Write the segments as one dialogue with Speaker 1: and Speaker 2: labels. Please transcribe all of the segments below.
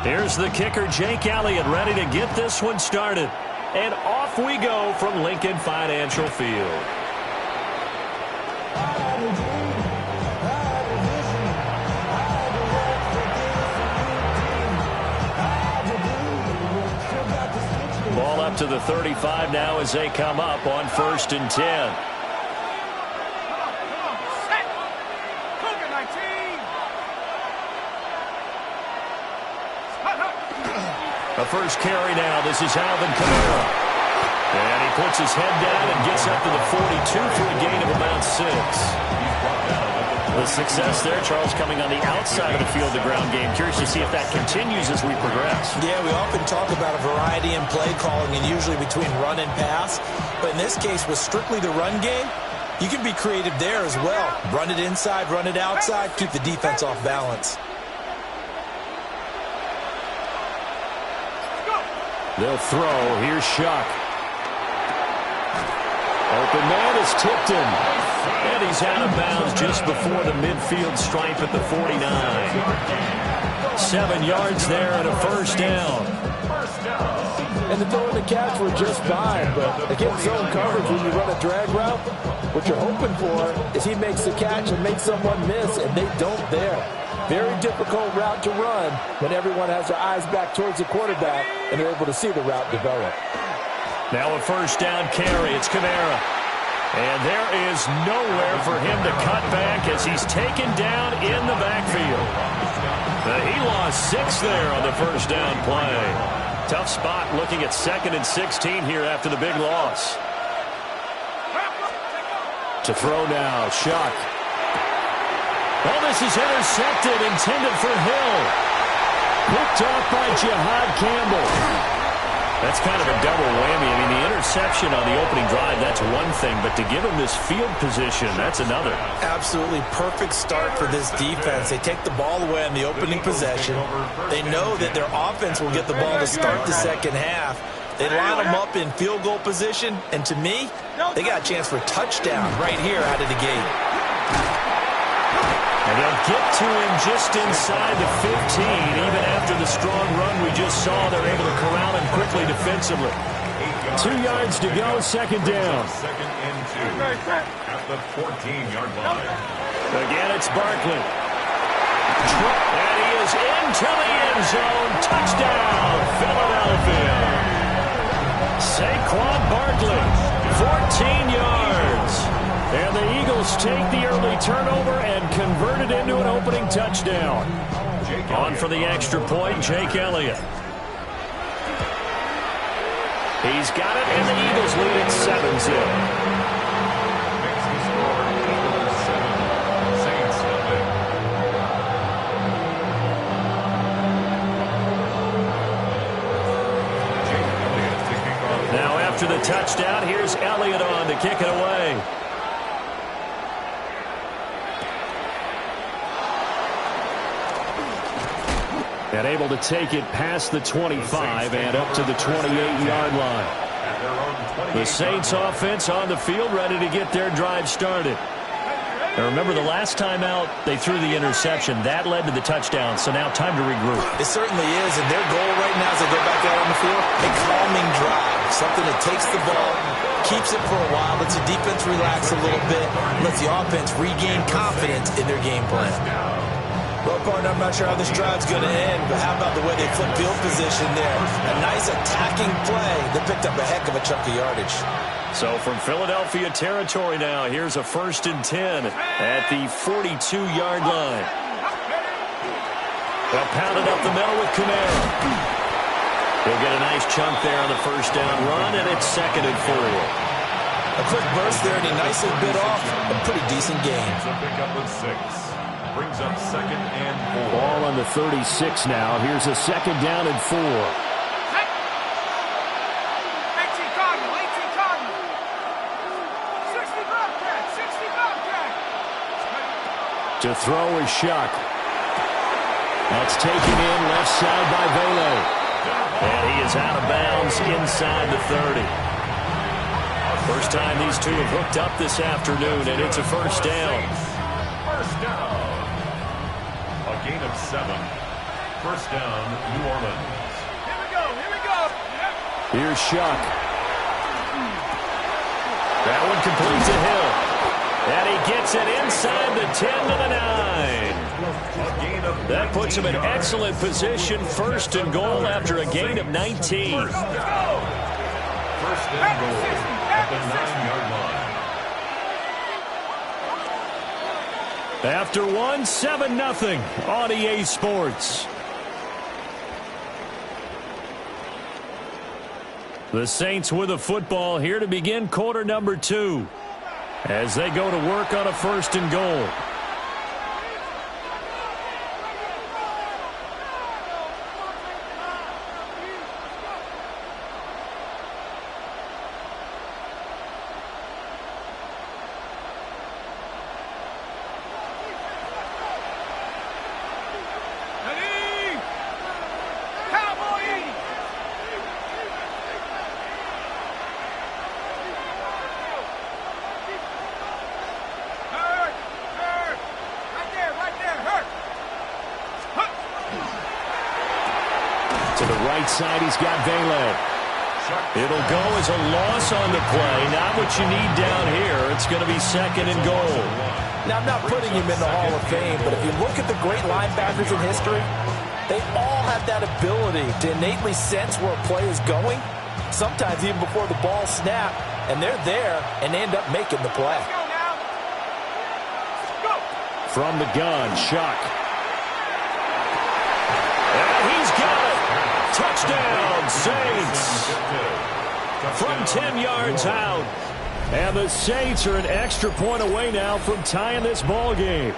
Speaker 1: Here's the kicker, Jake Elliott, ready to get this one started. And off we go from Lincoln Financial Field. Ball up to the 35 now as they come up on 1st and 10. The first carry now. This is Alvin Kamara. And he puts his head down and gets up to the 42 for a gain of about 6. The success there, Charles, coming on the outside of the field, the ground game. Curious to see if that continues as we progress.
Speaker 2: Yeah, we often talk about a variety in play calling and usually between run and pass. But in this case, with strictly the run game, you can be creative there as well. Run it inside, run it outside, keep the defense off balance.
Speaker 1: They'll throw. Here's Shuck. Open man is tipped in. And he's out of bounds just before the midfield stripe at the 49. 7 yards there and a first down.
Speaker 3: And the throw and the catch were just fine, but against zone coverage, when you run a drag route, what you're hoping for is he makes the catch and makes someone miss, and they don't there. Very difficult route to run when everyone has their eyes back towards the quarterback and they're able to see the route develop.
Speaker 1: Now a first down carry. It's Kamara. And there is nowhere for him to cut back as he's taken down in the backfield. He lost 6 there on the first down play. Tough spot looking at 2nd and 16 here after the big loss. To throw now, Shuck. Oh, this is intercepted, intended for Hill. Picked off by Jihad Campbell. That's kind of a double whammy. I mean, the interception on the opening drive, that's one thing, but to give him this field position, that's another.
Speaker 2: Absolutely perfect start for this defense. They take the ball away on the opening possession. They know that their offense will get the ball to start the second half. They line them up in field goal position, and to me, they got a chance for a touchdown right here out of the gate.
Speaker 1: And they'll get to him just inside the 15. Even after the strong run we just saw, they're able to corral him quickly defensively. 2 yards to go, second down.
Speaker 4: Second and 2 at the 14-yard line.
Speaker 1: Again, it's Barkley. And he is into the end zone. Touchdown, Philadelphia. Saquon Barkley, 14 yards. And the Eagles take the early turnover and convert it into an opening touchdown. On for the extra point, Jake Elliott. He's got it, and the Eagles lead at 7-0. Now after the touchdown, here's Elliott on to kick it away. And able to take it past the 25 and up to the 28-yard line. The Saints offense on the field ready to get their drive started. Now remember, the last time out, they threw the interception. That led to the touchdown, so now time to regroup.
Speaker 2: It certainly is, and their goal right now as they go back out on the field, a calming drive. Something that takes the ball, keeps it for a while, lets the defense relax a little bit, lets the offense regain confidence in their game plan. Well, partner, I'm not sure how this drive's going to end, but how about the way they flip field position there? A nice attacking play that picked up a heck of a chunk of yardage.
Speaker 1: So from Philadelphia territory now, here's a 1st and 10 at the 42-yard line. They'll pound it up the middle with Kamara. He'll get a nice chunk there on the first down run, and it's 2nd and 4.
Speaker 2: A quick burst there, and he nicely bit off a pretty decent gain.
Speaker 4: So pick up with 6. Brings up 2nd and 4.
Speaker 1: Ball on the 36 now. Here's a 2nd down and 4. To throw is Shuck. That's taken in left side by Vele. And he is out of bounds inside the 30. First time these two have hooked up this afternoon, and it's a first down.
Speaker 4: First down. A gain of 7. First down, New Orleans.
Speaker 5: Here we go. Here we go.
Speaker 1: Here's Shuck. That one complete to Hill. And he gets it inside the 10 to the 9. That puts him in excellent position. First and goal after a gain of 19.
Speaker 4: First and goal at the 9-yard line.
Speaker 1: After one, 7-0 on EA Sports. The Saints with the football here to begin quarter number 2 as they go to work on a first and goal. To the right side, he's got Vele. It'll go as a loss on the play. Not what you need down here. It's going to be second and goal.
Speaker 3: Now, I'm not putting him in the Hall of Fame, but if you look at the great linebackers in history, they all have that ability to innately sense where a play is going, sometimes even before the ball snaps, and they're there and end up making the play.
Speaker 1: From the gun, Shuck. And he's got it. Touchdown, Saints. From 10 yards out. And the Saints are an extra point away now from tying this ball game.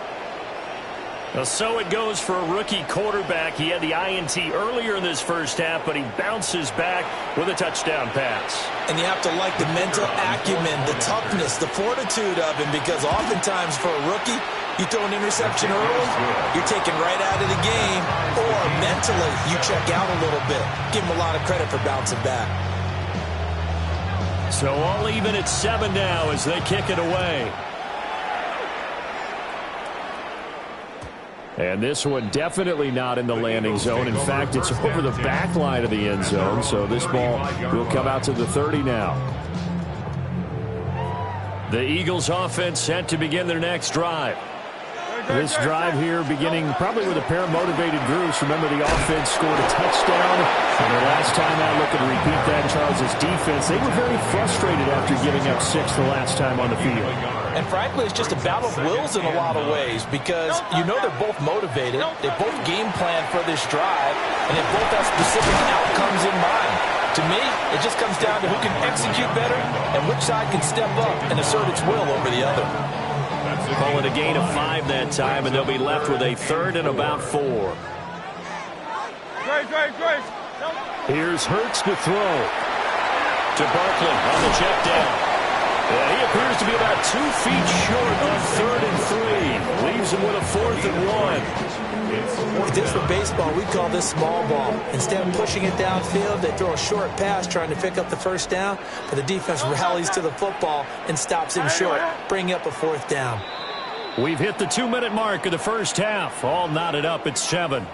Speaker 1: So it goes for a rookie quarterback. He had the INT earlier in this first half, but he bounces back with a touchdown pass.
Speaker 2: And you have to like the mental acumen, the toughness, the fortitude of him, because oftentimes for a rookie, you throw an interception early, you're taken right out of the game, or mentally you check out a little bit. Give him a lot of credit for bouncing back.
Speaker 1: So all even at 7 now as they kick it away. And this one definitely not in the landing zone. In fact, it's over the back line of the end zone, so this ball will come out to the 30 now. The Eagles offense set to begin their next drive. This drive here beginning probably with a pair of motivated groups. Remember, the offense scored a touchdown. And the last time out, looking to repeat that, Charles' defense, they were very frustrated after giving up 6 the last time on the field.
Speaker 3: And frankly, it's just a battle of wills in a lot of ways because you know they're both motivated. They both game plan for this drive, and they both have specific outcomes in mind. To me, it just comes down to who can execute better and which side can step up and assert its will over the other.
Speaker 1: Call it a gain of 5 that time, and they'll be left with a 3rd and about 4. Here's Hurts to throw. To Barkley on the check down. And he appears to be about 2 feet short on 3rd and 3. Leaves him with a 4th and 1.
Speaker 2: If this were baseball, we'd call this small ball. Instead of pushing it downfield, they throw a short pass trying to pick up the first down, but the defense rallies to the football and stops him short, bringing up a 4th down.
Speaker 1: We've hit the 2-minute mark of the first half. All knotted up at 7.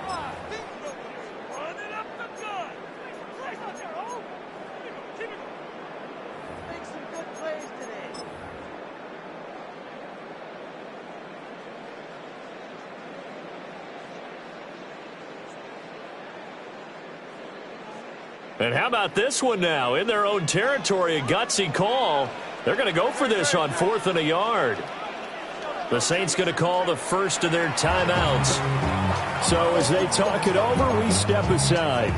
Speaker 1: And how about this one now? In their own territory, a gutsy call. They're going to go for this on 4th and a yard. The Saints going to call the first of their timeouts. So as they talk it over, we step aside.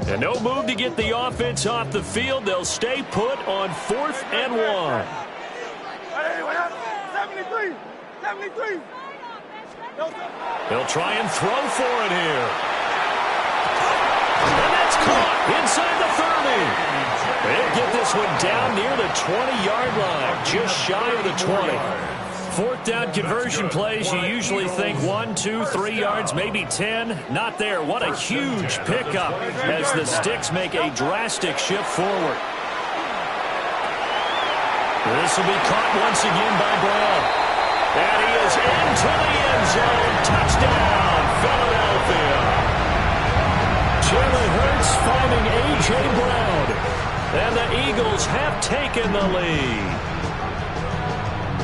Speaker 1: And no move to get the offense off the field. They'll stay put on 4th and 1.
Speaker 5: 73.
Speaker 1: They'll try and throw for it here. And that's caught inside the 30. They'll get this one down near the 20-yard line, just shy of the 20. Fourth down conversion plays, you usually think 1, 2, 3 yards, maybe 10. Not there. What a huge pickup as the Sticks make a drastic shift forward. This will be caught once again by Brown. And he is into the end zone. Touchdown, Philadelphia. Jalen Hurts finding A.J. Brown. And the Eagles have taken the lead.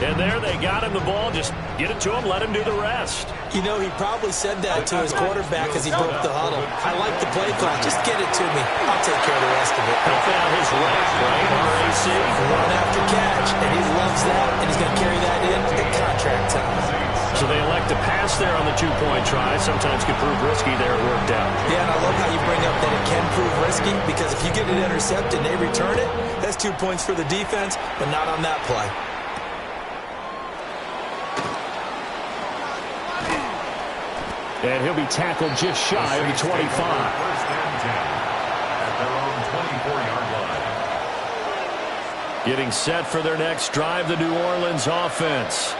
Speaker 1: And there they got him the ball. Just get it to him, let him do the rest.
Speaker 2: You know, he probably said that to his quarterback as he broke the huddle. I like the play call. Just get it to me. I'll take care of the rest of it.
Speaker 1: Help out his right, RAC.
Speaker 2: Run after catch, and he loves that, and he's going to carry that in at contract time.
Speaker 1: So they elect to pass there on the two-point try. Sometimes can prove risky there. It worked out.
Speaker 2: Yeah, and I love how you bring up that it can prove risky, because if you get it intercepted and they return it, that's 2 points for the defense, but not on that play.
Speaker 1: And he'll be tackled just shy of the 25.
Speaker 4: First and 10 at their own 24-yard line.
Speaker 1: Getting set for their next drive, the New Orleans offense.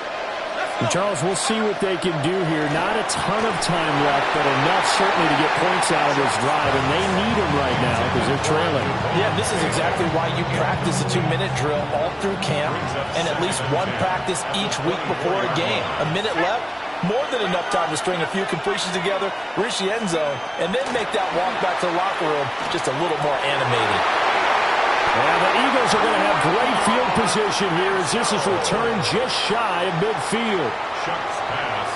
Speaker 3: And Charles, we'll see what they can do here. Not a ton of time left, but enough certainly to get points out of this drive, and they need them right now because they're trailing.
Speaker 6: Yeah, this is exactly why you practice a 2-minute drill all through camp and at least one practice each week before a game. A minute left, more than enough time to string a few completions together, reach the end zone, and then make that walk back to the locker room just a little more animated.
Speaker 1: And the Eagles are going to have great field position here as this is returned just shy of midfield.
Speaker 4: Chuck's pass.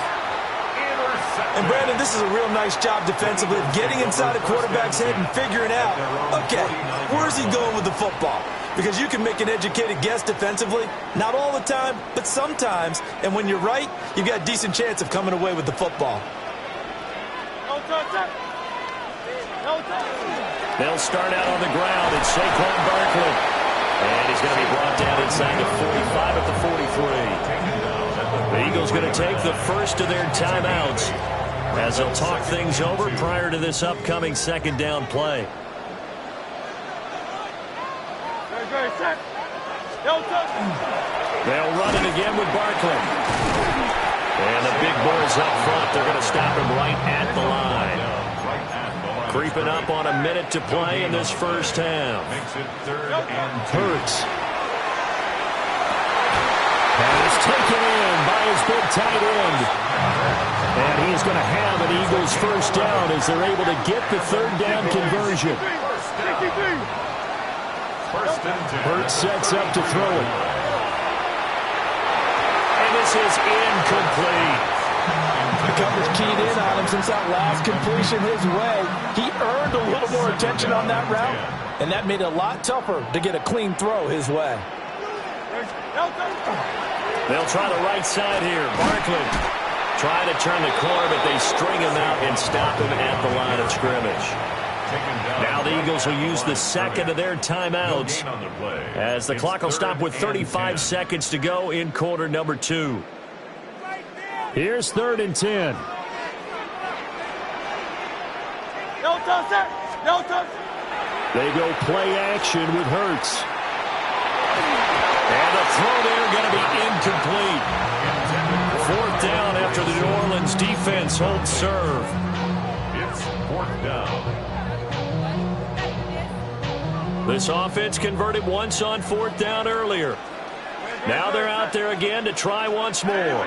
Speaker 2: And Brandon, this is a real nice job defensively of getting inside a quarterback's head and figuring out, okay, where's he going with the football? Because you can make an educated guess defensively, not all the time, but sometimes. And when you're right, you've got a decent chance of coming away with the football.
Speaker 1: They'll start out on the ground. It's Saquon Barkley. And he's going to be brought down inside the 45 at the 43. The Eagles going to take the first of their timeouts as they'll talk things over prior to this upcoming second down play. They'll run it again with Barkley. And the big boys up front, they're going to stop him right at the line. Creeping up on a minute to play in this first half. Hurts. Pass taken in by his big tight end. And he's going to have an Eagles first down as they're able to get the third down conversion. Hurts sets up to throw it. And this is incomplete.
Speaker 6: The coverage keyed in on him since that last completion his way. He earned a little more attention on that route, and that made it a lot tougher to get a clean throw his way.
Speaker 1: They'll try the right side here. Barkley trying to turn the corner, but they string him out and stop him at the line of scrimmage. Now the Eagles will use the second of their timeouts as the clock will stop with 35 seconds to go in quarter number 2. Here's 3rd and 10. They go play action with Hurts. And the throw there going to be incomplete. 4th down after the New Orleans defense holds serve.
Speaker 4: It's 4th down.
Speaker 1: This offense converted once on 4th down earlier. Now they're out there again to try once more.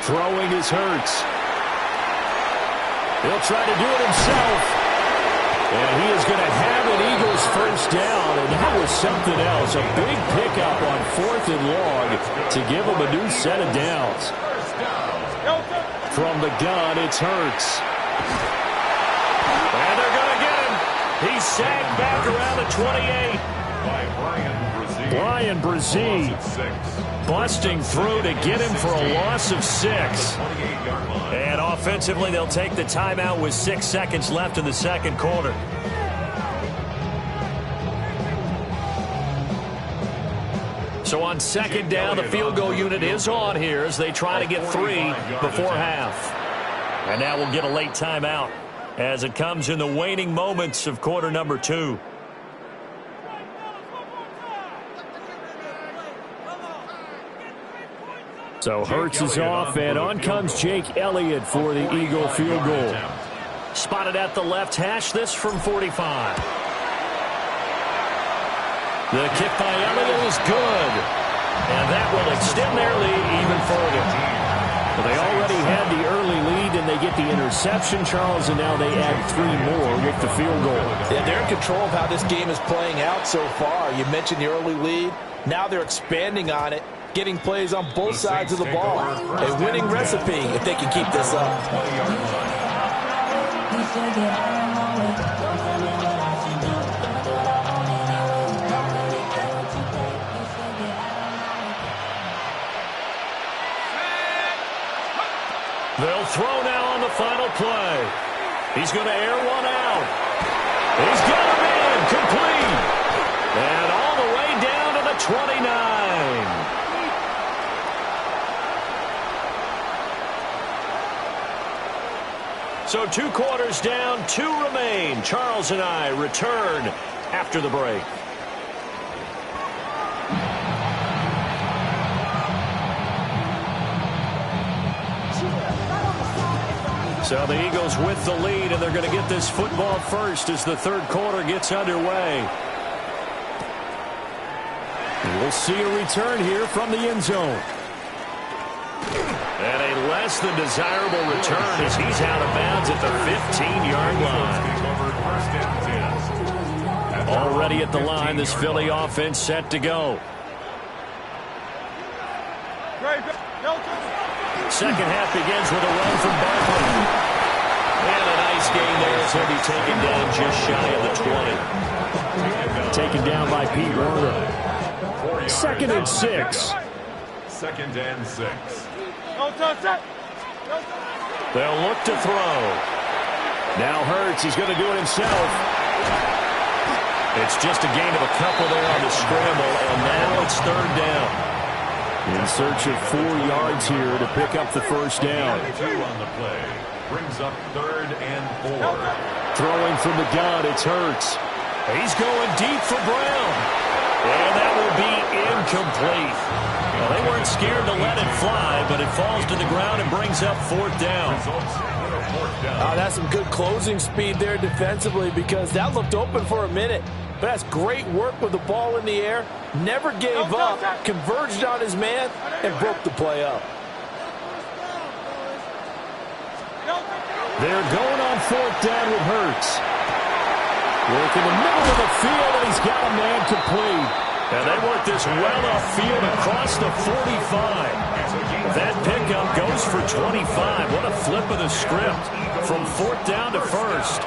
Speaker 1: Throwing is Hurts. He'll try to do it himself. And he is going to have an Eagles first down. And that was something else. A big pickup on 4th and long to give him a new set of downs. From the gun, it's Hurts. And they're going to get him. He's sagged back around the 28. Brian Brzee busting through to get him for a loss of 6. And offensively, they'll take the timeout with 6 seconds left in the second quarter. So on second down, the field goal unit is on here as they try to get 3 before half. And now we'll get a late timeout as it comes in the waning moments of quarter number 2. So Hurts is off, and on comes Jake Elliott for the Eagle field goal. Spotted at the left hash, this from 45. The kick by Elliott is good, and that will extend their lead even further. Well, they already had the early lead, and they get the interception, Charles, and now they add 3 more with the field goal.
Speaker 6: Yeah, they're in control of how this game is playing out so far. You mentioned the early lead. Now they're expanding on it, getting plays on both sides of the ball. A winning recipe if they can keep this up.
Speaker 1: They'll throw now on the final play. He's going to air one out. He's got him in, complete. And all the way down to the 29. So 2 quarters down, 2 remain. Charles and I return after the break. So the Eagles with the lead, and they're going to get this football first as the 3rd quarter gets underway. We'll see a return here from the end zone. And a less than desirable return as he's out of bounds at the 15-yard line. Already at the line, this Philly offense set to go. Second half begins with a run from Barkley. And a nice gain there as he'll be taken down just shy of the 20. Taken down by Pete Werner. 2nd and 6.
Speaker 4: 2nd and 6.
Speaker 1: They'll look to throw. Now Hurts, he's going to do it himself. It's just a gain of a couple there on the scramble, and now it's 3rd down. In search of 4 yards here to pick up the first down.
Speaker 4: 2 on the play. Brings up 3rd and 4.
Speaker 1: Throwing from the gun, it's Hurts. He's going deep for Brown. And that will be incomplete. Well, they weren't scared to let it fly, but it falls to the ground and brings up 4th down.
Speaker 6: That's some good closing speed there defensively, because that looked open for a minute. But that's great work with the ball in the air. Never gave up, converged on his man, and broke the play up.
Speaker 1: They're going on 4th down with Hurts. Work in the middle of the field, and he's got a man complete. And they work this well upfield across the 45. That pickup goes for 25. What a flip of the script from 4th down to 1st.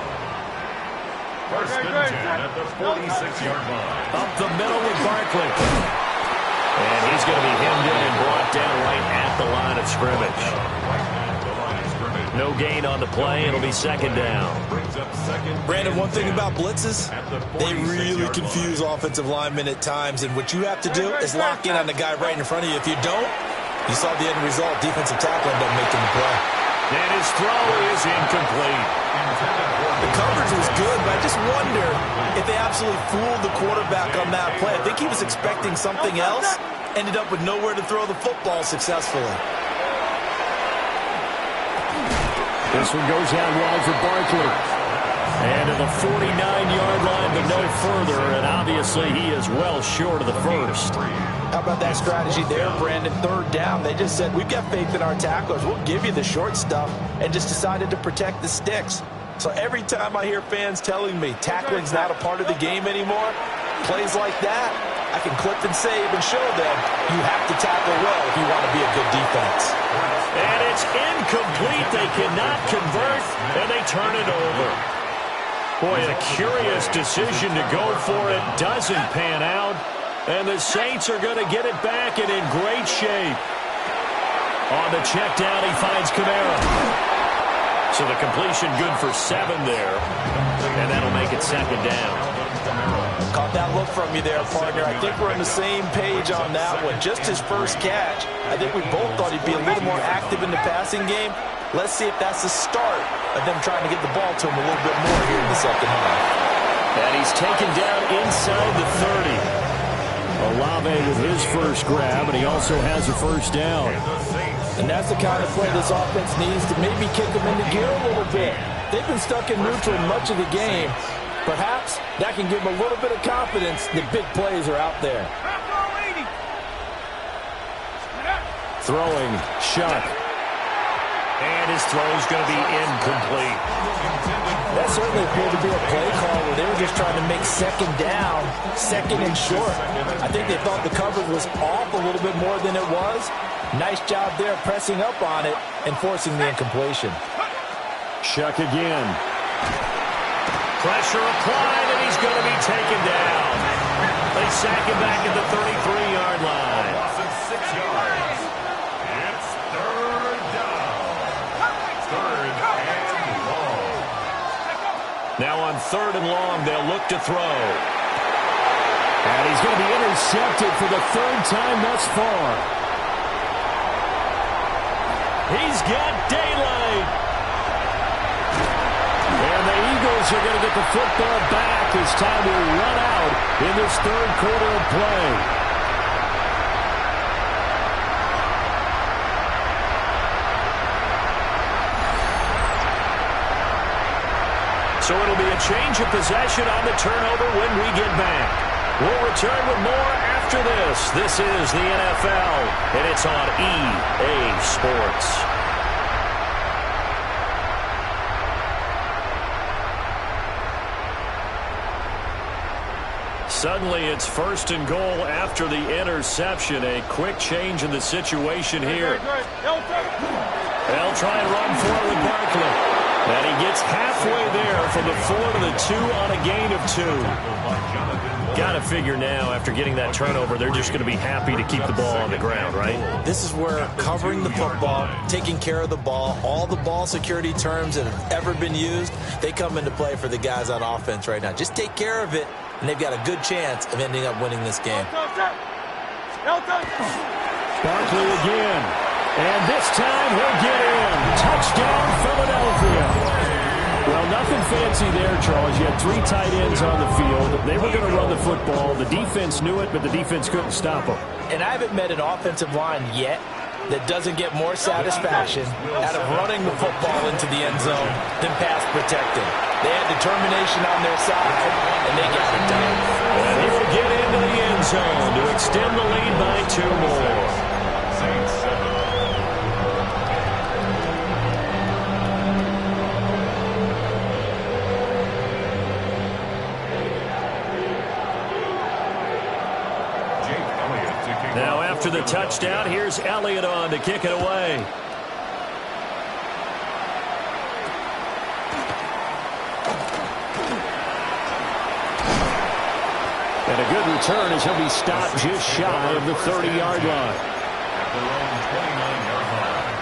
Speaker 4: 1st and 10 at the 46-yard line.
Speaker 1: Up the middle with Barkley. And he's going to be hemmed in and brought down right at the line of scrimmage. No gain on the play. It'll be 2nd down.
Speaker 2: Brandon, one thing about blitzes, they really confuse offensive linemen at times, and what you have to do is lock in on the guy right in front of you. If you don't, you saw the end result. Defensive tackle ended up making the play.
Speaker 1: And his throw is incomplete.
Speaker 2: The coverage was good, but I just wonder if they absolutely fooled the quarterback on that play. I think he was expecting something else, ended up with nowhere to throw the football successfully.
Speaker 1: This one goes out wide for Barkley. And to the 49-yard line, but no further. And obviously, he is well short of the 1st.
Speaker 6: How about that strategy there, Brandon? 3rd down. They just said, we've got faith in our tacklers. We'll give you the short stuff, and just decided to protect the sticks. So every time I hear fans telling me tackling's not a part of the game anymore, plays like that, I can clip and save and show them you have to tackle well if you want to be a good defense.
Speaker 1: And it's incomplete. They cannot convert, and they turn it over. Boy, a curious decision to go for it. Doesn't pan out. And the Saints are going to get it back and in great shape. On the check down, he finds Kamara. So the completion good for 7 there. And that'll make it 2nd down.
Speaker 6: Caught that look from you there, partner. I think we're on the same page on that one. Just his first catch. I think we both thought he'd be a little more active in the passing game. Let's see if that's the start of them trying to get the ball to him a little bit more here in the 2nd half.
Speaker 1: And he's taken down inside the 30. Olave with his first grab, and he also has a first down.
Speaker 6: And that's the kind of play this offense needs to maybe kick them into gear a little bit. They've been stuck in neutral much of the game. Perhaps that can give them a little bit of confidence that big plays are out there.
Speaker 1: Throwing, Shuck. And his throw's going to be incomplete.
Speaker 6: That certainly appeared to be a play call where they were just trying to make second down, second and short. I think they thought the coverage was off a little bit more than it was. Nice job there pressing up on it and forcing the incompletion.
Speaker 1: Shuck again. Pressure applied, and he's going to be taken down. They sack him back at the 33-yard line.
Speaker 4: 6 yards. It's third down. Third and long.
Speaker 1: Now on third and long, they'll look to throw. And he's going to be intercepted for the third time thus far. He's got daylight. And the Eagles are going to get the football back as time will run out in this third quarter of play. So it'll be a change of possession on the turnover when we get back. We'll return with more after this. This is the NFL, and it's on EA Sports. Suddenly, it's first and goal after the interception. A quick change in the situation here. They'll try and run for it with Barkley. And he gets halfway there from the 4 to the 2 on a gain of 2. Got to figure now, after getting that turnover, they're just going to be happy to keep the ball on the ground, right?
Speaker 2: This is where covering the football, taking care of the ball, all the ball security terms that have ever been used, they come into play for the guys on offense right now. Just take care of it, and they've got a good chance of ending up winning this game.
Speaker 1: Barkley again. And this time he'll get in. Touchdown, Philadelphia. Well, nothing fancy there, Charles. You had 3 tight ends on the field. They were going to run the football. The defense knew it, but the defense couldn't stop them.
Speaker 6: And I haven't met an offensive line yet that doesn't get more satisfaction out of running the football into the end zone than pass protecting. They had determination on their side, and they got it done.
Speaker 1: And he will get into the end zone to extend the lead by 2 more. Now after the touchdown, here's Elliott on to kick it away. And a good return as he'll be stopped just shy of the 30-yard line.
Speaker 4: At their own 29-yard line.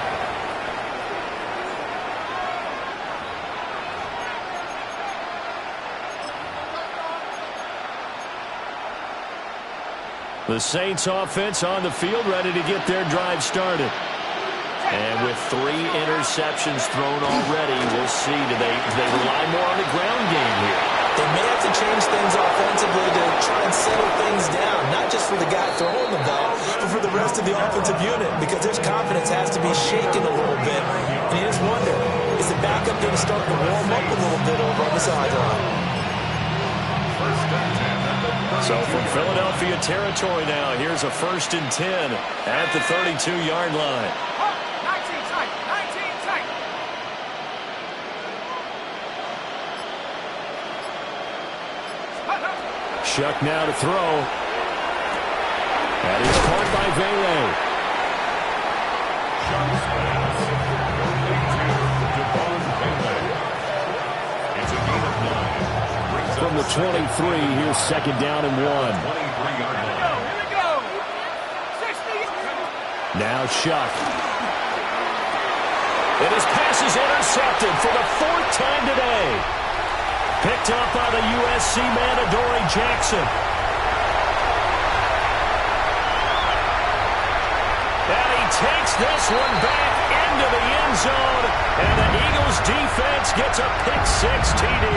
Speaker 1: The Saints offense on the field, ready to get their drive started. And with 3 interceptions thrown already, we'll see. Do they rely more on the ground game here?
Speaker 2: They may have to change things offensively to try and settle things down, not just for the guy throwing the ball, but for the rest of the offensive unit, because their confidence has to be shaken a little bit. And you just wonder, is the backup going to start to warm up a little bit over on the sideline?
Speaker 1: So from Philadelphia territory now, here's a 1st and 10 at the 32-yard line.
Speaker 5: 19 tight, 19 tight.
Speaker 1: Shuck now to throw. And he's caught by Vele.
Speaker 4: It's a gain of 9.
Speaker 1: From the 23, here's 2nd down and 1.
Speaker 4: 23-yard line.
Speaker 5: Here we go. 60.
Speaker 1: Now Shuck. And his pass is intercepted for the 4th time today. Picked up by the USC man, Adoree Jackson. And he takes this one back into the end zone. And the Eagles defense gets a pick-6 TD.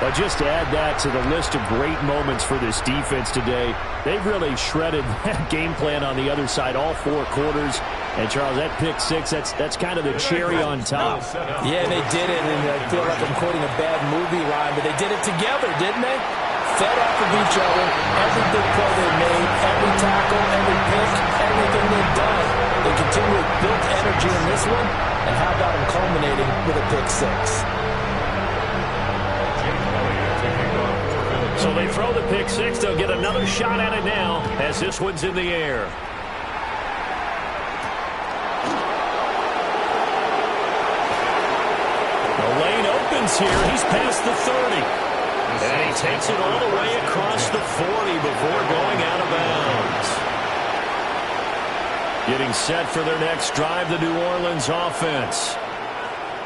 Speaker 1: But just to add that to the list of great moments for this defense today, they've really shredded that game plan on the other side all 4 quarters. And, Charles, that pick 6, that's kind of the cherry on top.
Speaker 6: Yeah, they did it, and I feel like I'm quoting a bad movie line, but they did it together, didn't they? Fed off of each other, every big play they made, every tackle, every pick, everything they've done. They continually built energy in this one, and how about them culminating with a pick 6?
Speaker 1: So they throw the pick 6. They'll get another shot at it now as this one's in the air. The lane opens here. He's past the 30. And he takes it all the way across the 40 before going out of bounds. Getting set for their next drive, the New Orleans offense.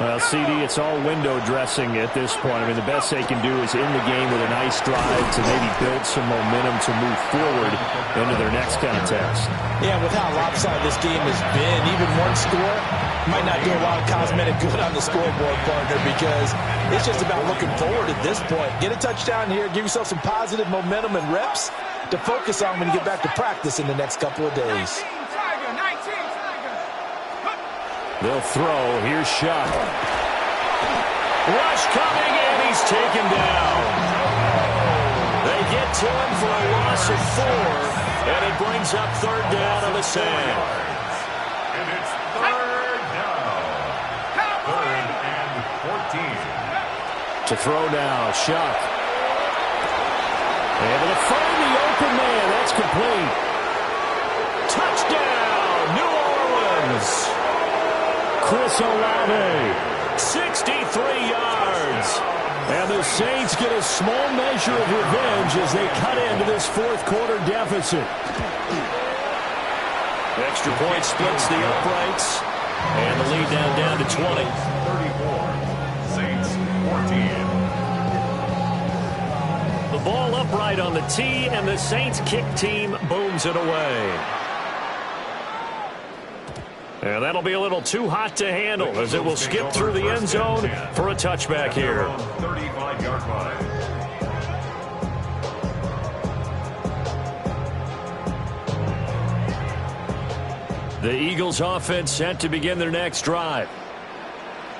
Speaker 1: Well, CD, it's all window dressing at this point. I mean, the best they can do is in the game with a nice drive to maybe build some momentum to move forward into their next contest.
Speaker 6: Yeah, with how lopsided this game has been, even one score might not do a lot of cosmetic good on the scoreboard, partner, because it's just about looking forward at this point. Get a touchdown here, give yourself some positive momentum and reps to focus on when you get back to practice in the next couple of days.
Speaker 1: They'll throw. Here's Shuck. Rush coming, and he's taken down. They get to him for a loss of 4, and it brings up 3rd down on the sand.
Speaker 4: And it's 3rd down. 3rd and 14.
Speaker 1: To throw now, Shuck. Able to find the open man. That's complete. Touchdown, New Orleans. Chris Olave, 63 yards. And the Saints get a small measure of revenge as they cut into this 4th quarter deficit. Extra point splits the uprights. And the lead down to 20.
Speaker 4: 34. Saints 14.
Speaker 1: The ball upright on the tee, and the Saints kick team booms it away. And that'll be a little too hot to handle as it will skip through the end zone for a touchback here.
Speaker 4: 35-yard line.
Speaker 1: The Eagles offense set to begin their next drive.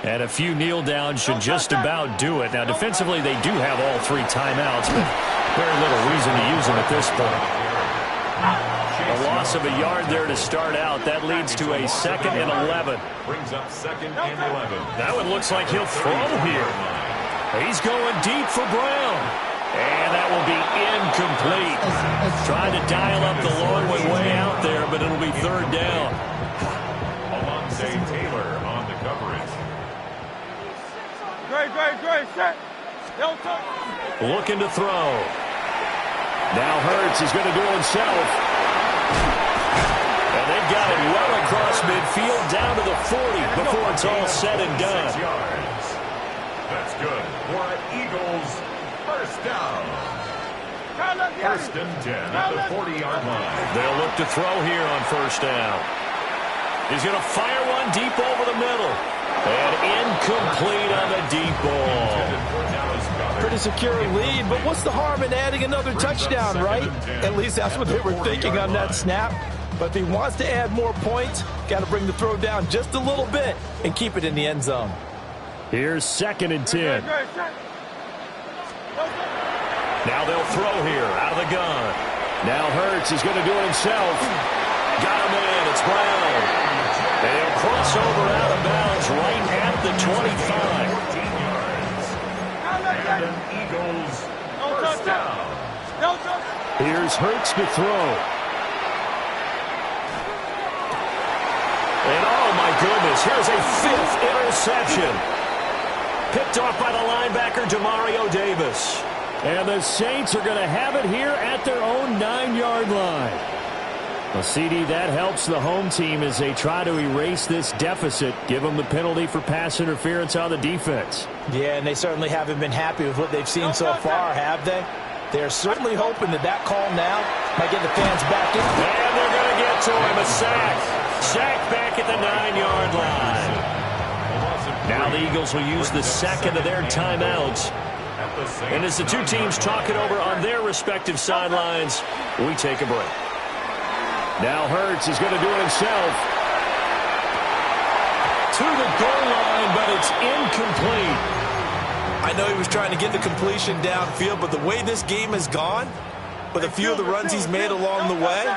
Speaker 1: And a few kneel downs should just about do it. Now, defensively, they do have all 3 timeouts, but very little reason to use them at this point. A loss of a yard there to start out. That leads to a 2nd and 11.
Speaker 4: Brings up 2nd and 11.
Speaker 1: That one looks like he'll throw here. He's going deep for Brown. And that will be incomplete. Trying to dial up the long one way out there, but it'll be 3rd down.
Speaker 4: Alonzo Taylor on the coverage.
Speaker 5: Great, set.
Speaker 1: Looking to throw. Now Hurts is going to do it himself. And they've got it well across midfield down to the 40 before it's all said and done.
Speaker 4: 6 yards. That's good for an Eagles first down. 1st and 10 at the 40-yard line.
Speaker 1: They'll look to throw here on 1st down. He's going to fire one deep over the middle. And incomplete on the deep ball.
Speaker 6: Pretty secure lead, but what's the harm in adding another touchdown, right? At least that's what they were thinking on that snap. But if he wants to add more points, got to bring the throw down just a little bit and keep it in the end zone.
Speaker 1: Here's 2nd and 10. Now they'll throw here out of the gun. Now Hurts is going to do it himself. Got him in. It's Brown. And he'll cross over out of bounds right at the 25.
Speaker 4: 14 yards. And an Eagles first down.
Speaker 1: Here's Hurts to throw. And oh my goodness, here's a 5th interception. Picked off by the linebacker, Demario Davis. And the Saints are going to have it here at their own 9-yard line. Well, CD, that helps the home team as they try to erase this deficit, give them the penalty for pass interference on the defense.
Speaker 6: Yeah, and they certainly haven't been happy with what they've seen so far, have they? They're certainly hoping that that call now might get the fans back in.
Speaker 1: And they're going to get to him, a sack. Sack back at the 9-yard line. Now the Eagles will use the 2nd of their timeouts And as the two teams talk it over on their respective sidelines, we take a break. Now Hurts is going to do it himself. To the goal line, but it's incomplete.
Speaker 2: I know he was trying to get the completion downfield, but the way this game has gone, with a few of the runs he's made along the way,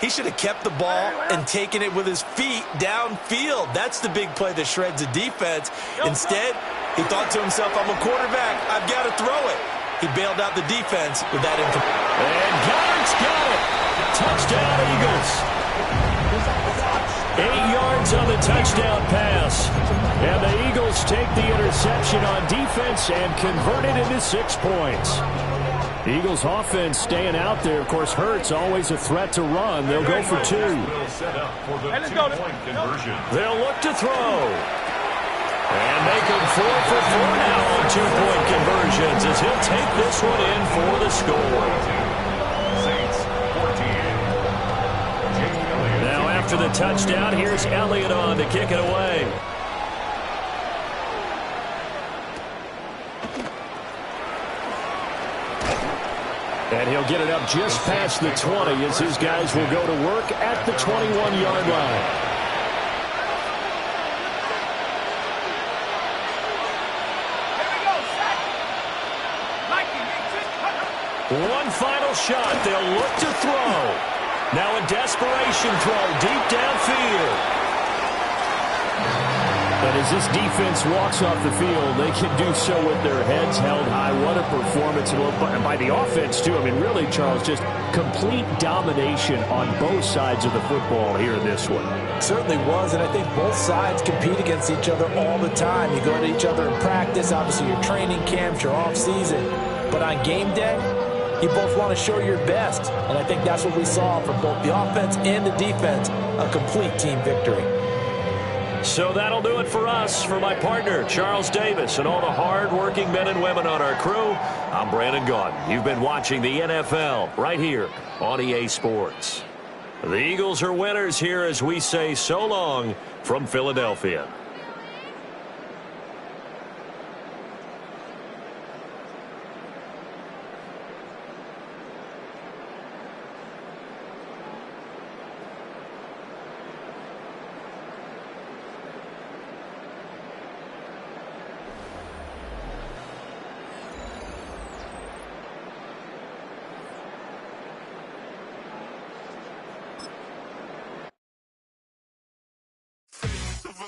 Speaker 2: he should have kept the ball and taken it with his feet downfield. That's the big play that shreds the defense. Instead, he thought to himself, I'm a quarterback, I've got to throw it. He bailed out the defense with that incomplete.
Speaker 1: And Goddard's got it. Touchdown, Eagles. 8 yards on the touchdown pass. And the Eagles take the interception on defense and convert it into 6 points. The Eagles offense staying out there. Of course, Hurts always a threat to run. They'll go for 2. They'll look to throw. And make him 4 for 4 now on 2-point conversions as he'll take this one in for the score. Now after the touchdown, here's Elliott on to kick it away. And he'll get it up just past the 20 as his guys will go to work at the 21-yard line. One final shot. They'll look to throw. Now a desperation throw deep downfield. And as this defense walks off the field, they can do so with their heads held high. What a performance by the offense, too. I mean, really, Charles, just complete domination on both sides of the football here in this one.
Speaker 3: Certainly was, and I think both sides compete against each other all the time. You go at each other in practice, obviously your training camps, your off-season. But on game day, you both want to show your best. And I think that's what we saw from both the offense and the defense, a complete team victory.
Speaker 1: So that'll do it for us. For my partner, Charles Davis, and all the hard-working men and women on our crew, I'm Brandon Gaudin. You've been watching the NFL right here on EA Sports. The Eagles are winners here as we say so long from Philadelphia.